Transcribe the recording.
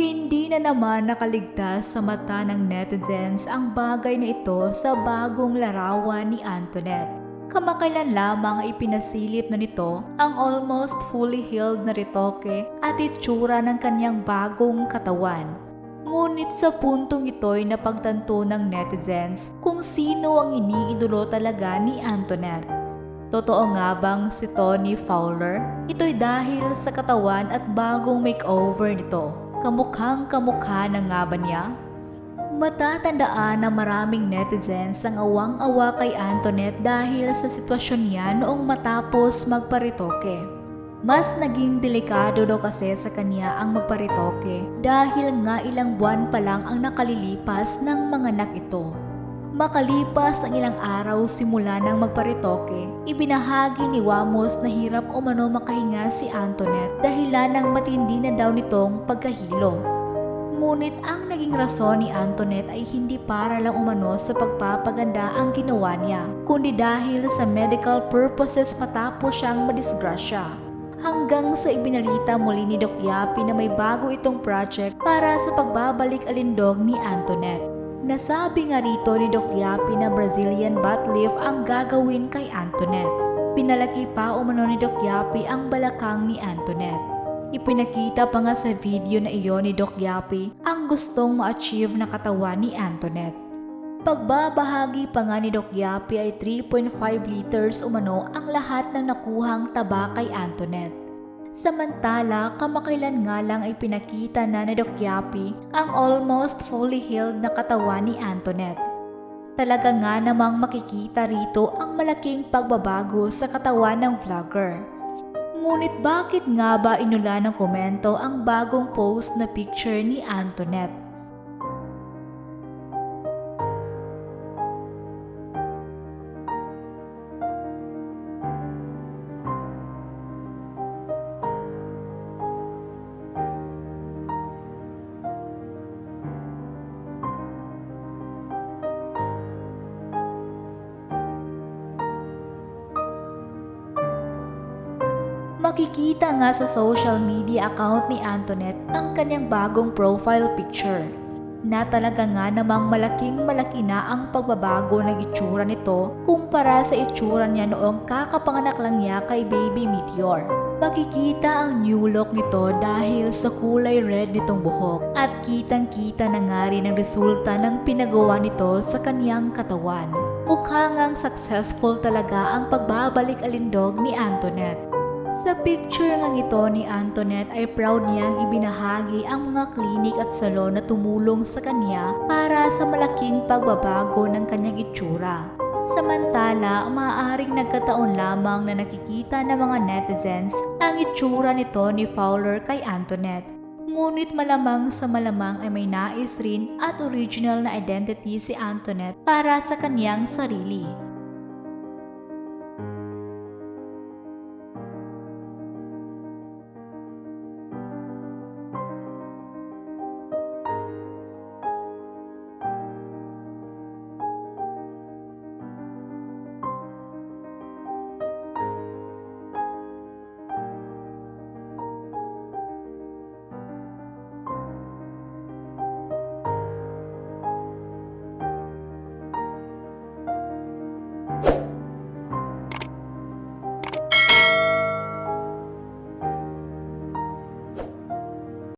Hindi na naman nakaligtas sa mata ng netizens ang bagay na ito sa bagong larawan ni Antoinette. Kamakailan lamang ay pinasilip na nito ang almost fully healed na retoke at itsura ng kanyang bagong katawan. Ngunit sa puntong ito'y napagtanto ng netizens kung sino ang iniidolo talaga ni Antoinette. Totoo nga bang si Tony Fowler? Ito'y dahil sa katawan at bagong makeover nito. Kamukhang-kamukha na nga ba niya? Matatandaan na maraming netizens ang awang-awa kay Antoinette dahil sa sitwasyon niya noong matapos magparitoke. Mas naging delikado daw kasi sa kanya ang magparitoke dahil nga ilang buwan pa lang ang nakalilipas ng mga anak ito. Makalipas ang ilang araw simula ng magparitoke, ibinahagi ni Wamos na hirap umano makahinga si Antoinette dahilan ng matindi na daw nitong pagkahilo. Ngunit ang naging rason ni Antoinette ay hindi para lang umano sa pagpapaganda ang ginawa niya, kundi dahil sa medical purposes matapos siyang madisgrasya. Hanggang sa ibinalita muli ni Doc Yapi na may bago itong project para sa pagbabalik alindog ni Antoinette. Nasabi nga rito ni Doc Yapi na Brazilian butt lift ang gagawin kay Antoinette. Pinalaki pa umano ni Doc Yapi ang balakang ni Antoinette. Ipinakita pa nga sa video na iyon ni Doc Yapi ang gustong ma-achieve na katawan ni Antoinette. Pagbabahagi pa nga ni Doc Yapi ay 3.5 liters umano ang lahat ng nakuhang taba kay Antoinette. Samantala, kamakailan nga lang ay pinakita na ni Doc Yapi ang almost fully healed na katawan ni Antoinette. Talaga nga namang makikita rito ang malaking pagbabago sa katawan ng vlogger. Ngunit bakit nga ba inula ng komento ang bagong post na picture ni Antoinette? Makikita nga sa social media account ni Antoinette ang kanyang bagong profile picture na talaga nga namang malaking-malaki na ang pagbabago ng itsura nito kumpara sa itsura niya noong kakapanganak lang niya kay Baby Meteor. Makikita ang new look nito dahil sa kulay red nitong buhok at kitang-kita na nga rin ang resulta ng pinagawa nito sa kanyang katawan. Mukha ngang successful talaga ang pagbabalik alindog ni Antoinette. Sa picture ngang ito ni Antoinette ay proud niyang ibinahagi ang mga klinik at salon na tumulong sa kanya para sa malaking pagbabago ng kanyang itsura. Samantala, maaaring nagkataon lamang na nakikita ng mga netizens ang itsura nito ni Fowler kay Antoinette. Ngunit malamang sa malamang ay may nais rin at original na identity si Antoinette para sa kanyang sarili.